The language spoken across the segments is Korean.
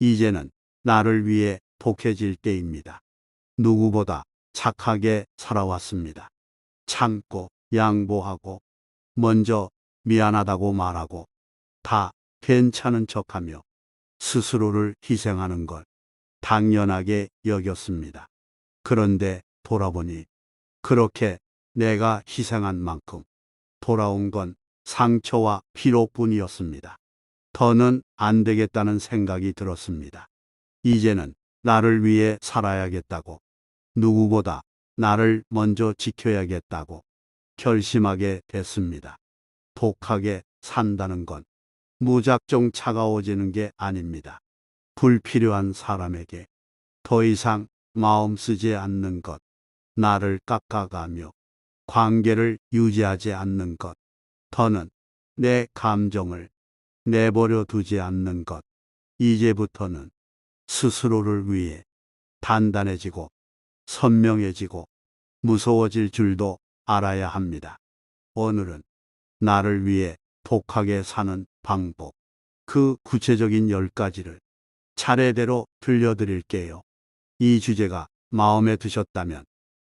이제는 나를 위해 독해질 때입니다. 누구보다 착하게 살아왔습니다. 참고 양보하고 먼저 미안하다고 말하고 다 괜찮은 척하며 스스로를 희생하는 걸 당연하게 여겼습니다. 그런데 돌아보니 그렇게 내가 희생한 만큼 돌아온 건 상처와 피로뿐이었습니다. 더는 안 되겠다는 생각이 들었습니다. 이제는 나를 위해 살아야겠다고, 누구보다 나를 먼저 지켜야겠다고 결심하게 됐습니다. 독하게 산다는 건 무작정 차가워지는 게 아닙니다. 불필요한 사람에게 더 이상 마음 쓰지 않는 것, 나를 깎아가며 관계를 유지하지 않는 것, 더는 내 감정을 내버려 두지 않는 것, 이제부터는 스스로를 위해 단단해지고 선명해지고 무서워질 줄도 알아야 합니다. 오늘은 나를 위해 독하게 사는 방법, 그 구체적인 10가지를 차례대로 들려드릴게요. 이 주제가 마음에 드셨다면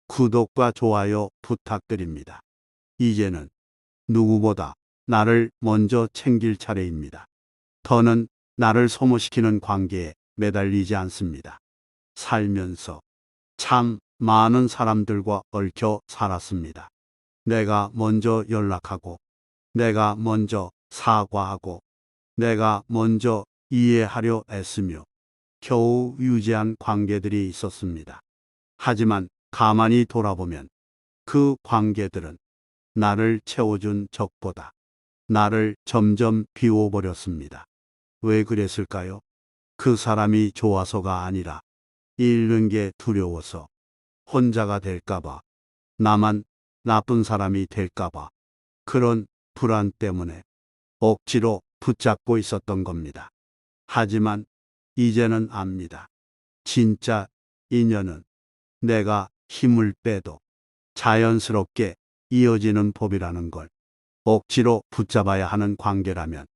구독과 좋아요 부탁드립니다. 이제는 누구보다 나를 먼저 챙길 차례입니다. 더는 나를 소모시키는 관계에 매달리지 않습니다. 살면서 참 많은 사람들과 얽혀 살았습니다. 내가 먼저 연락하고, 내가 먼저 사과하고, 내가 먼저 이해하려 애쓰며 겨우 유지한 관계들이 있었습니다. 하지만 가만히 돌아보면 그 관계들은 나를 채워준 적보다 나를 점점 비워버렸습니다. 왜 그랬을까요? 그 사람이 좋아서가 아니라 잃는 게 두려워서, 혼자가 될까봐, 나만 나쁜 사람이 될까봐, 그런 불안 때문에 억지로 붙잡고 있었던 겁니다. 하지만 이제는 압니다. 진짜 인연은 내가 힘을 빼도 자연스럽게 이어지는 법이라는 걸, 억지로 붙잡아야 하는 관계라면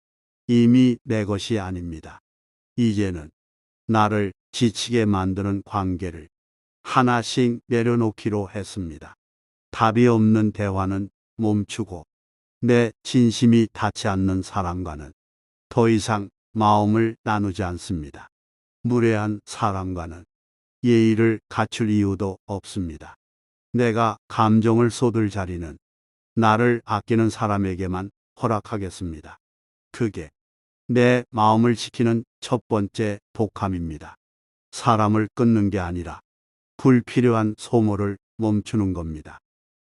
이미 내 것이 아닙니다. 이제는 나를 지치게 만드는 관계를 하나씩 내려놓기로 했습니다. 답이 없는 대화는 멈추고, 내 진심이 닿지 않는 사람과는 더 이상 마음을 나누지 않습니다. 무례한 사람과는 예의를 갖출 이유도 없습니다. 내가 감정을 쏟을 자리는 나를 아끼는 사람에게만 허락하겠습니다. 그게 내 마음을 지키는 첫 번째 독함입니다. 사람을 끊는 게 아니라 불필요한 소모를 멈추는 겁니다.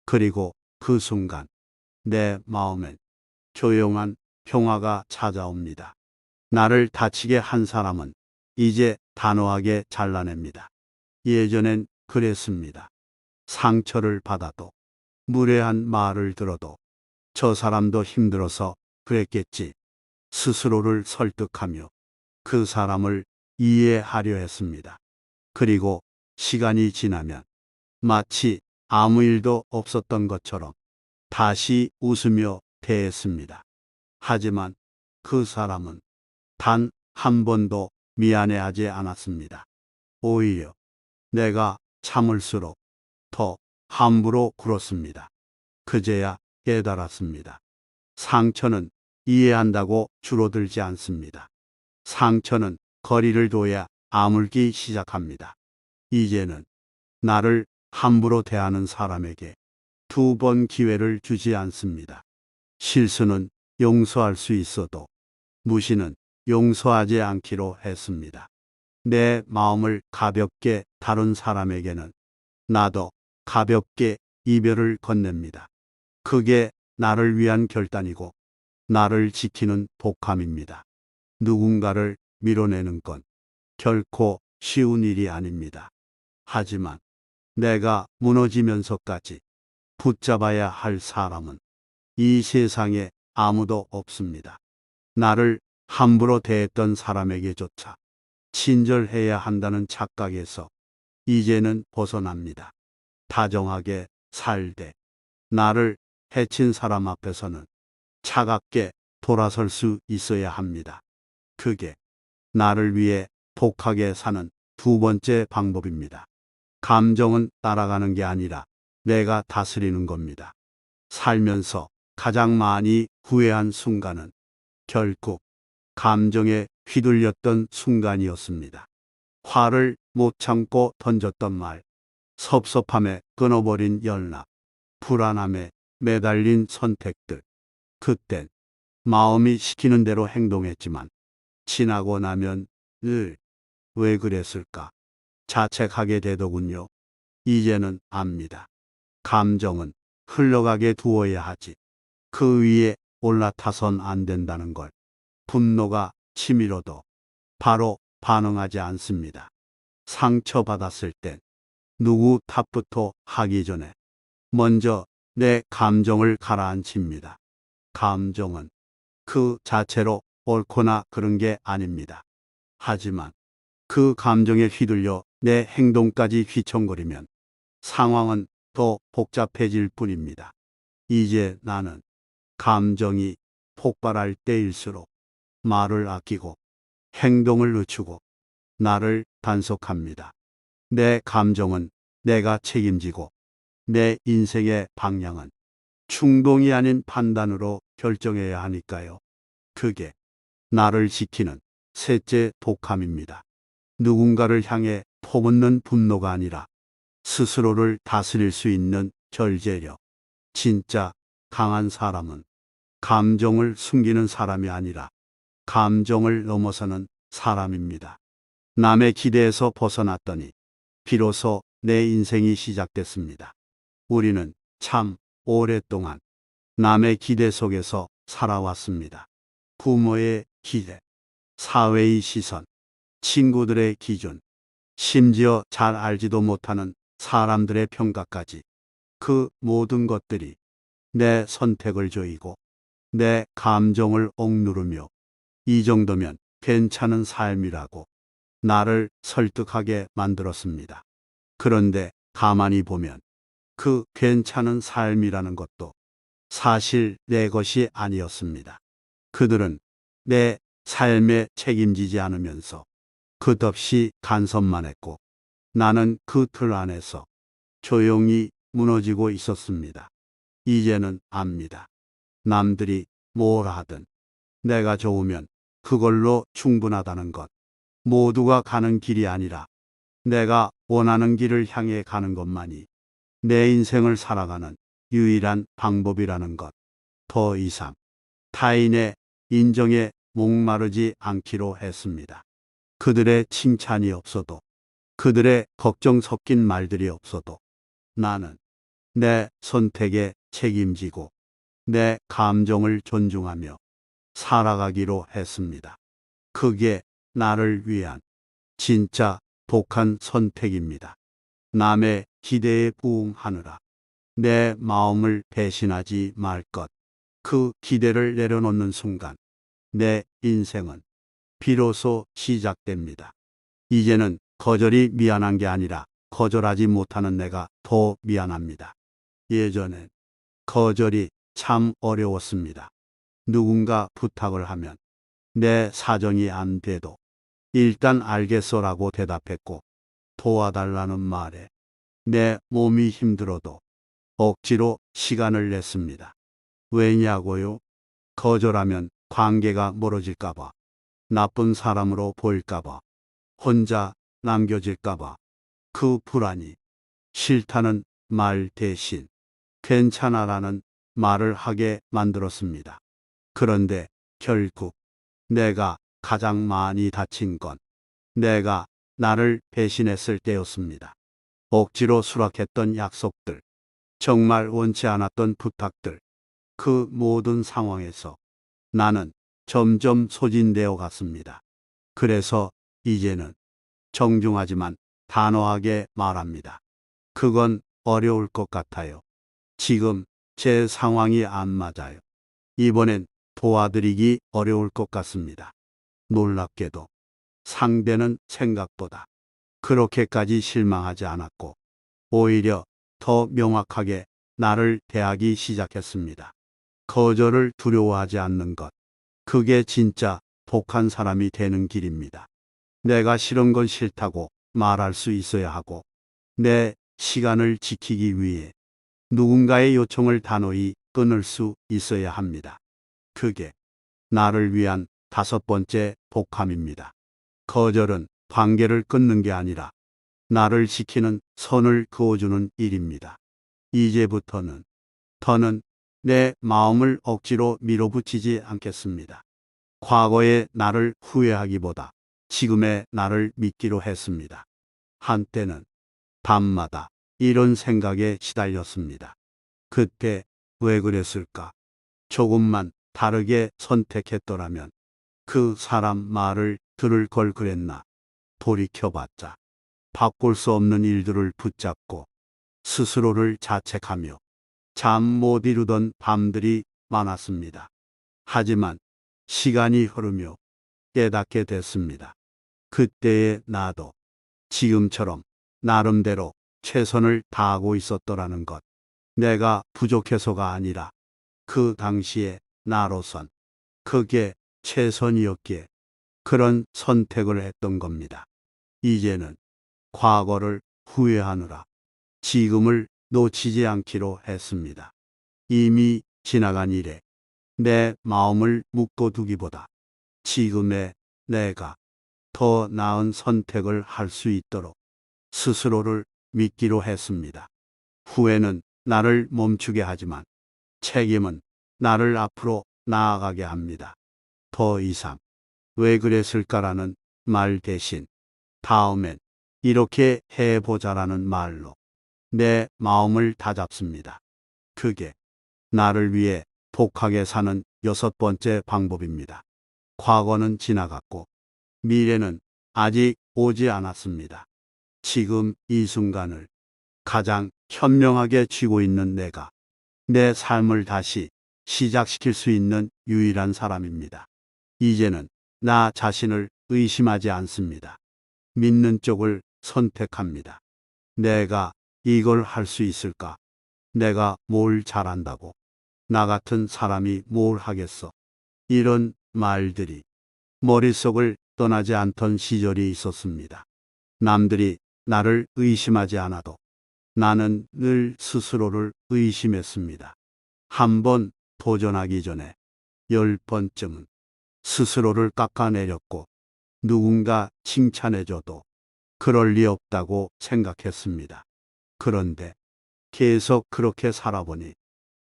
그리고 그 순간 내 마음엔 조용한 평화가 찾아옵니다. 나를 다치게 한 사람은 이제 단호하게 잘라냅니다. 예전엔 그랬습니다. 상처를 받아도, 무례한 말을 들어도 저 사람도 힘들어서 그랬겠지. 스스로를 설득하며 그 사람을 이해하려 했습니다. 그리고 시간이 지나면 마치 아무 일도 없었던 것처럼 다시 웃으며 대했습니다. 하지만 그 사람은 단 한 번도 미안해하지 않았습니다. 오히려 내가 참을수록 더 함부로 굴었습니다. 그제야 깨달았습니다. 상처는 이해한다고 줄어들지 않습니다. 상처는 거리를 둬야 아물기 시작합니다. 이제는 나를 함부로 대하는 사람에게 2번 기회를 주지 않습니다. 실수는 용서할 수 있어도 무시는 용서하지 않기로 했습니다. 내 마음을 가볍게 다룬 사람에게는 나도 가볍게 이별을 건넵니다. 그게 나를 위한 결단이고 나를 지키는 독함입니다. 누군가를 밀어내는 건 결코 쉬운 일이 아닙니다. 하지만 내가 무너지면서까지 붙잡아야 할 사람은 이 세상에 아무도 없습니다. 나를 함부로 대했던 사람에게조차 친절해야 한다는 착각에서 이제는 벗어납니다. 다정하게 살되 나를 해친 사람 앞에서는 차갑게 돌아설 수 있어야 합니다. 그게 나를 위해 독하게 사는 두 번째 방법입니다. 감정은 따라가는 게 아니라 내가 다스리는 겁니다. 살면서 가장 많이 후회한 순간은 결국 감정에 휘둘렸던 순간이었습니다. 화를 못 참고 던졌던 말, 섭섭함에 끊어버린 연락, 불안함에 매달린 선택들. 그땐 마음이 시키는 대로 행동했지만 지나고 나면 늘 왜 그랬을까 자책하게 되더군요. 이제는 압니다. 감정은 흘러가게 두어야 하지. 그 위에 올라타선 안 된다는 걸. 분노가 치밀어도 바로 반응하지 않습니다. 상처받았을 땐 누구 탓부터 하기 전에 먼저 내 감정을 가라앉힙니다. 감정은 그 자체로 옳거나 그른 게 아닙니다. 하지만 그 감정에 휘둘려 내 행동까지 휘청거리면 상황은 더 복잡해질 뿐입니다. 이제 나는 감정이 폭발할 때일수록 말을 아끼고 행동을 늦추고 나를 단속합니다. 내 감정은 내가 책임지고 내 인생의 방향은 충동이 아닌 판단으로 결정해야 하니까요. 그게 나를 지키는 셋째 독함입니다. 누군가를 향해 퍼붓는 분노가 아니라 스스로를 다스릴 수 있는 절제력. 진짜 강한 사람은 감정을 숨기는 사람이 아니라 감정을 넘어서는 사람입니다. 남의 기대에서 벗어났더니 비로소 내 인생이 시작됐습니다. 우리는 참 오랫동안 남의 기대 속에서 살아왔습니다. 부모의 기대, 사회의 시선, 친구들의 기준, 심지어 잘 알지도 못하는 사람들의 평가까지. 그 모든 것들이 내 선택을 조이고 내 감정을 억누르며 이 정도면 괜찮은 삶이라고 나를 설득하게 만들었습니다. 그런데 가만히 보면 그 괜찮은 삶이라는 것도 사실 내 것이 아니었습니다. 그들은 내 삶에 책임지지 않으면서 끝없이 간섭만 했고 나는 그 틀 안에서 조용히 무너지고 있었습니다. 이제는 압니다. 남들이 뭘 하든 내가 좋으면 그걸로 충분하다는 것. 모두가 가는 길이 아니라 내가 원하는 길을 향해 가는 것만이 내 인생을 살아가는 유일한 방법이라는 것. 더 이상 타인의 인정에 목마르지 않기로 했습니다. 그들의 칭찬이 없어도, 그들의 걱정 섞인 말들이 없어도 나는 내 선택에 책임지고 내 감정을 존중하며 살아가기로 했습니다. 그게 나를 위한 진짜 독한 선택입니다. 남의 기대에 부응하느라 내 마음을 배신하지 말 것. 그 기대를 내려놓는 순간 내 인생은 비로소 시작됩니다. 이제는 거절이 미안한 게 아니라 거절하지 못하는 내가 더 미안합니다. 예전엔 거절이 참 어려웠습니다. 누군가 부탁을 하면 내 사정이 안 돼도 일단 알겠어라고 대답했고 도와달라는 말에 내 몸이 힘들어도 억지로 시간을 냈습니다. 왜냐고요? 거절하면 관계가 멀어질까봐, 나쁜 사람으로 보일까봐, 혼자 남겨질까봐. 그 불안이 싫다는 말 대신 괜찮아라는 말을 하게 만들었습니다. 그런데 결국 내가 가장 많이 다친 건 내가 나를 배신했을 때였습니다. 억지로 수락했던 약속들, 정말 원치 않았던 부탁들, 그 모든 상황에서 나는 점점 소진되어 갔습니다. 그래서 이제는 정중하지만 단호하게 말합니다. 그건 어려울 것 같아요. 지금 제 상황이 안 맞아요. 이번엔 도와드리기 어려울 것 같습니다. 놀랍게도 상대는 생각보다 그렇게까지 실망하지 않았고 오히려 더 명확하게 나를 대하기 시작했습니다. 거절을 두려워하지 않는 것. 그게 진짜 독한 사람이 되는 길입니다. 내가 싫은 건 싫다고 말할 수 있어야 하고, 내 시간을 지키기 위해 누군가의 요청을 단호히 끊을 수 있어야 합니다. 그게 나를 위한 다섯 번째 복함입니다. 거절은 관계를 끊는 게 아니라 나를 지키는 선을 그어주는 일입니다. 이제부터는 더는 내 마음을 억지로 밀어붙이지 않겠습니다. 과거의 나를 후회하기보다 지금의 나를 믿기로 했습니다. 한때는 밤마다 이런 생각에 시달렸습니다. 그때 왜 그랬을까? 조금만 다르게 선택했더라면, 그 사람 말을 들을 걸 그랬나? 돌이켜봤자 바꿀 수 없는 일들을 붙잡고 스스로를 자책하며 잠 못 이루던 밤들이 많았습니다. 하지만 시간이 흐르며 깨닫게 됐습니다. 그때의 나도 지금처럼 나름대로 최선을 다하고 있었더라는 것. 내가 부족해서가 아니라 그 당시에 나로선 그게 최선이었기에 그런 선택을 했던 겁니다. 이제는 과거를 후회하느라 지금을 놓치지 않기로 했습니다. 이미 지나간 일에 내 마음을 묶어두기보다 지금의 내가 더 나은 선택을 할 수 있도록 스스로를 믿기로 했습니다. 후회는 나를 멈추게 하지만 책임은 나를 앞으로 나아가게 합니다. 더 이상 왜 그랬을까라는 말 대신 다음엔 이렇게 해보자라는 말로 내 마음을 다잡습니다. 그게 나를 위해 독하게 사는 여섯 번째 방법입니다. 과거는 지나갔고 미래는 아직 오지 않았습니다. 지금 이 순간을 가장 현명하게 쥐고 있는 내가 내 삶을 다시 시작시킬 수 있는 유일한 사람입니다. 이제는 나 자신을 의심하지 않습니다. 믿는 쪽을 선택합니다. 내가 이걸 할 수 있을까? 내가 뭘 잘한다고? 나 같은 사람이 뭘 하겠어? 이런 말들이 머릿속을 떠나지 않던 시절이 있었습니다. 남들이 나를 의심하지 않아도 나는 늘 스스로를 의심했습니다. 한 번 도전하기 전에 10번쯤은 스스로를 깎아내렸고, 누군가 칭찬해줘도 그럴 리 없다고 생각했습니다. 그런데 계속 그렇게 살아보니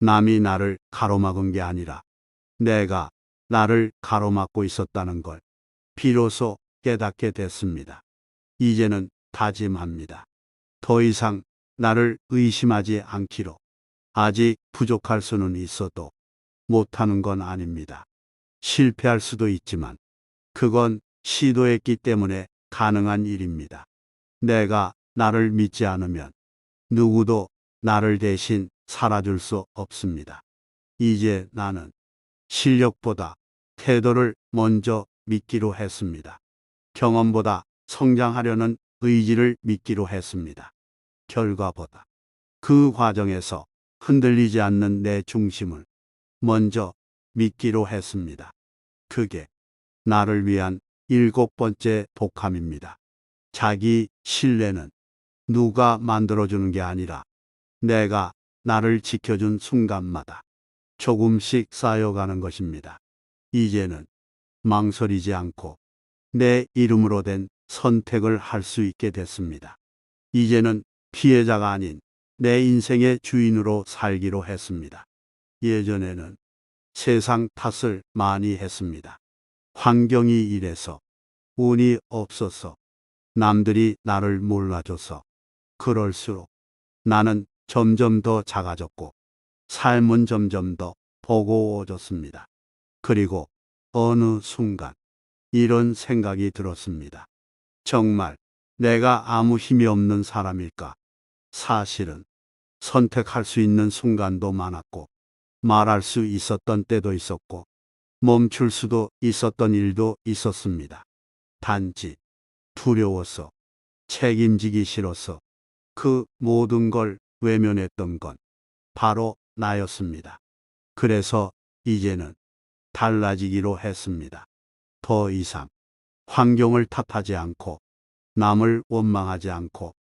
남이 나를 가로막은 게 아니라 내가 나를 가로막고 있었다는 걸 비로소 깨닫게 됐습니다. 이제는 다짐합니다. 더 이상 나를 의심하지 않기로. 아직 부족할 수는 있어도 못하는 건 아닙니다. 실패할 수도 있지만 그건 시도했기 때문에 가능한 일입니다. 내가 나를 믿지 않으면 누구도 나를 대신 살아줄 수 없습니다. 이제 나는 실력보다 태도를 먼저 믿기로 했습니다. 경험보다 성장하려는 의지를 믿기로 했습니다. 결과보다 그 과정에서 흔들리지 않는 내 중심을 먼저 믿기로 했습니다. 그게 나를 위한 일곱 번째 복함입니다. 자기 신뢰는 누가 만들어주는 게 아니라 내가 나를 지켜준 순간마다 조금씩 쌓여가는 것입니다. 이제는 망설이지 않고 내 이름으로 된 선택을 할 수 있게 됐습니다. 이제는 피해자가 아닌 내 인생의 주인으로 살기로 했습니다. 예전에는 세상 탓을 많이 했습니다. 환경이 이래서, 운이 없어서, 남들이 나를 몰라줘서. 그럴수록 나는 점점 더 작아졌고 삶은 점점 더 버거워졌습니다. 그리고 어느 순간 이런 생각이 들었습니다. 정말 내가 아무 힘이 없는 사람일까? 사실은 선택할 수 있는 순간도 많았고, 말할 수 있었던 때도 있었고, 멈출 수도 있었던 일도 있었습니다. 단지 두려워서, 책임지기 싫어서 그 모든 걸 외면했던 건 바로 나였습니다. 그래서 이제는 달라지기로 했습니다. 더 이상 환경을 탓하지 않고 남을 원망하지 않고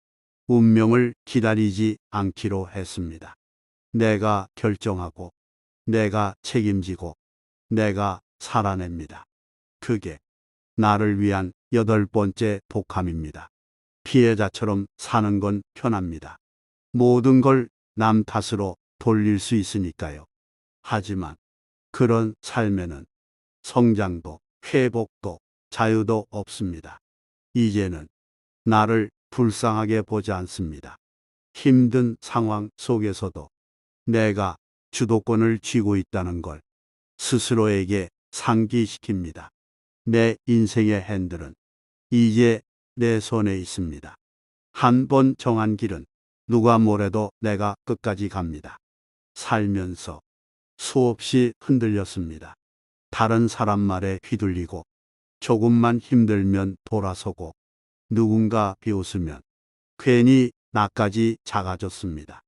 운명을 기다리지 않기로 했습니다. 내가 결정하고 내가 책임지고 내가 살아냅니다. 그게 나를 위한 8번째 독함입니다. 피해자처럼 사는 건 편합니다. 모든 걸 남 탓으로 돌릴 수 있으니까요. 하지만 그런 삶에는 성장도 회복도 자유도 없습니다. 이제는 나를 불쌍하게 보지 않습니다. 힘든 상황 속에서도 내가 주도권을 쥐고 있다는 걸 스스로에게 상기시킵니다. 내 인생의 핸들은 이제 내 손에 있습니다. 한 번 정한 길은 누가 뭐래도 내가 끝까지 갑니다. 살면서 수없이 흔들렸습니다. 다른 사람 말에 휘둘리고 조금만 힘들면 돌아서고 누군가 비웃으면 괜히 나까지 작아졌습니다.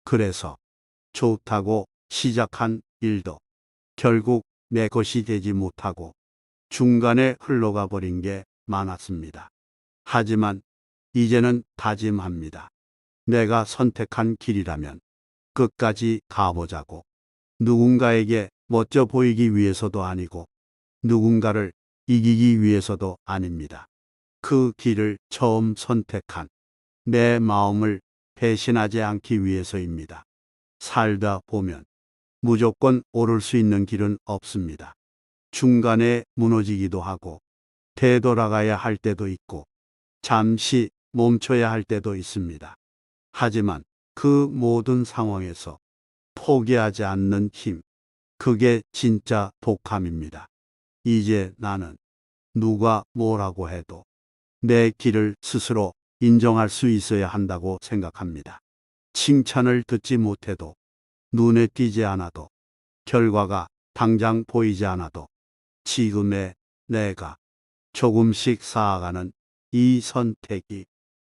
그래서 좋다고 시작한 일도 결국 내 것이 되지 못하고 중간에 흘러가 버린 게 많았습니다. 하지만 이제는 다짐합니다. 내가 선택한 길이라면 끝까지 가보자고. 누군가에게 멋져 보이기 위해서도 아니고 누군가를 이기기 위해서도 아닙니다. 그 길을 처음 선택한 내 마음을 배신하지 않기 위해서입니다. 살다 보면 무조건 오를 수 있는 길은 없습니다. 중간에 무너지기도 하고 되돌아가야 할 때도 있고 잠시 멈춰야 할 때도 있습니다. 하지만 그 모든 상황에서 포기하지 않는 힘, 그게 진짜 독함입니다. 이제 나는 누가 뭐라고 해도 내 길을 스스로 인정할 수 있어야 한다고 생각합니다. 칭찬을 듣지 못해도 눈에 띄지 않아도 결과가 당장 보이지 않아도 지금의 내가 조금씩 쌓아가는 이 선택이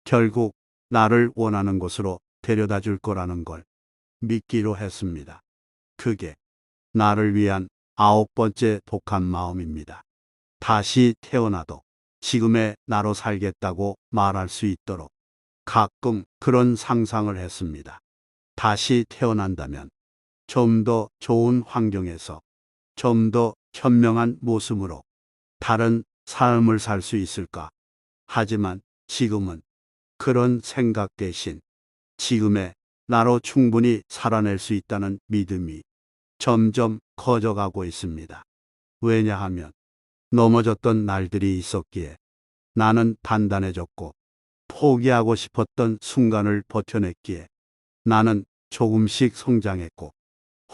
결국 나를 원하는 곳으로 데려다 줄 거라는 걸 믿기로 했습니다. 그게 나를 위한 9번째 독한 마음입니다. 다시 태어나도 지금의 나로 살겠다고 말할 수 있도록 가끔 그런 상상을 했습니다. 다시 태어난다면 좀 더 좋은 환경에서 좀 더 현명한 모습으로 다른 삶을 살 수 있을까? 하지만 지금은 그런 생각 대신 지금의 나로 충분히 살아낼 수 있다는 믿음이 점점 커져가고 있습니다. 왜냐하면 넘어졌던 날들이 있었기에 나는 단단해졌고 포기하고 싶었던 순간을 버텨냈기에 나는 조금씩 성장했고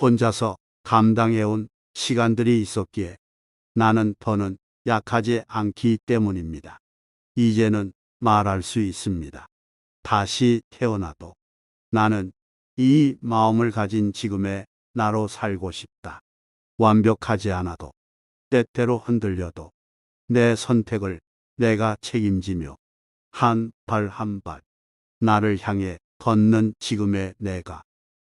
혼자서 감당해온 시간들이 있었기에 나는 더는 약하지 않기 때문입니다. 이제는 말할 수 있습니다. 다시 태어나도 나는 이 마음을 가진 지금의 나로 살고 싶다. 완벽하지 않아도 때때로 흔들려도 내 선택을 내가 책임지며 한 발 한 발 나를 향해 걷는 지금의 내가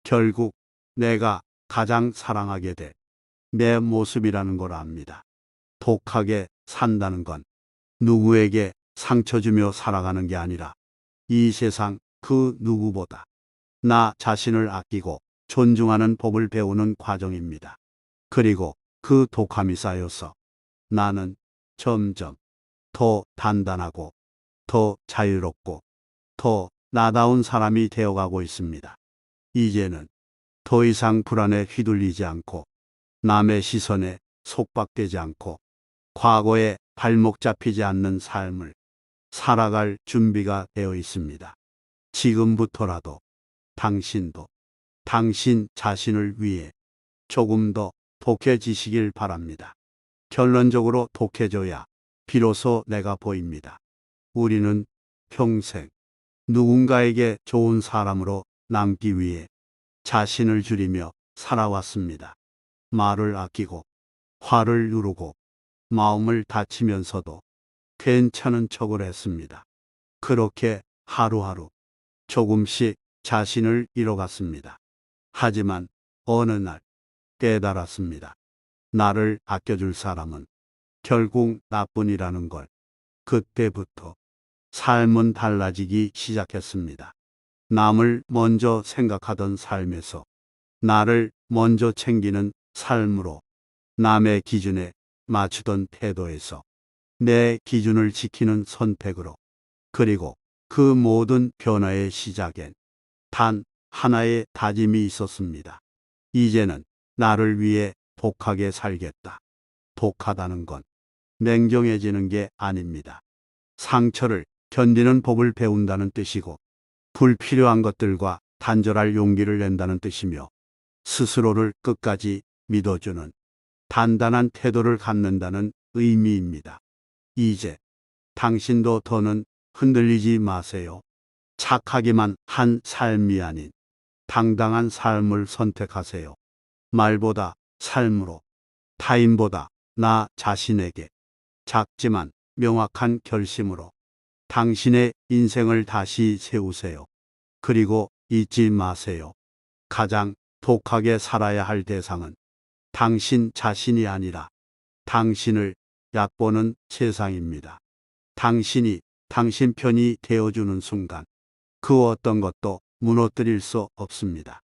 결국 내가 가장 사랑하게 될 내 모습이라는 걸 압니다. 독하게 산다는 건 누구에게 상처 주며 살아가는 게 아니라 이 세상 그 누구보다 나 자신을 아끼고 존중하는 법을 배우는 과정입니다. 그리고 그 독함이 쌓여서 나는 점점 더 단단하고 더 자유롭고 더 나다운 사람이 되어가고 있습니다. 이제는 더 이상 불안에 휘둘리지 않고 남의 시선에 속박되지 않고 과거에 발목 잡히지 않는 삶을 살아갈 준비가 되어 있습니다. 지금부터라도 당신도 당신 자신을 위해 조금 더 독해지시길 바랍니다. 결론적으로 독해져야 비로소 내가 보입니다. 우리는 평생 누군가에게 좋은 사람으로 남기 위해 자신을 줄이며 살아왔습니다. 말을 아끼고 화를 누르고 마음을 다치면서도 괜찮은 척을 했습니다. 그렇게 하루하루 조금씩 자신을 잃어갔습니다. 하지만 어느 날 깨달았습니다. 나를 아껴줄 사람은 결국 나뿐이라는 걸. 그때부터 삶은 달라지기 시작했습니다. 남을 먼저 생각하던 삶에서 나를 먼저 챙기는 삶으로, 남의 기준에 맞추던 태도에서 내 기준을 지키는 선택으로, 그리고 그 모든 변화의 시작엔 단 하나의 다짐이 있었습니다. 이제는 나를 위해 독하게 살겠다. 독하다는 건 냉정해지는 게 아닙니다. 상처를 견디는 법을 배운다는 뜻이고, 불필요한 것들과 단절할 용기를 낸다는 뜻이며, 스스로를 끝까지 믿어주는 단단한 태도를 갖는다는 의미입니다. 이제 당신도 더는 흔들리지 마세요. 착하기만 한 삶이 아닌 당당한 삶을 선택하세요. 말보다 삶으로, 타인보다 나 자신에게, 작지만 명확한 결심으로 당신의 인생을 다시 세우세요. 그리고 잊지 마세요. 가장 독하게 살아야 할 대상은 당신 자신이 아니라 당신을 얕보는 세상입니다. 당신이 당신 편이 되어주는 순간 그 어떤 것도 무너뜨릴 수 없습니다.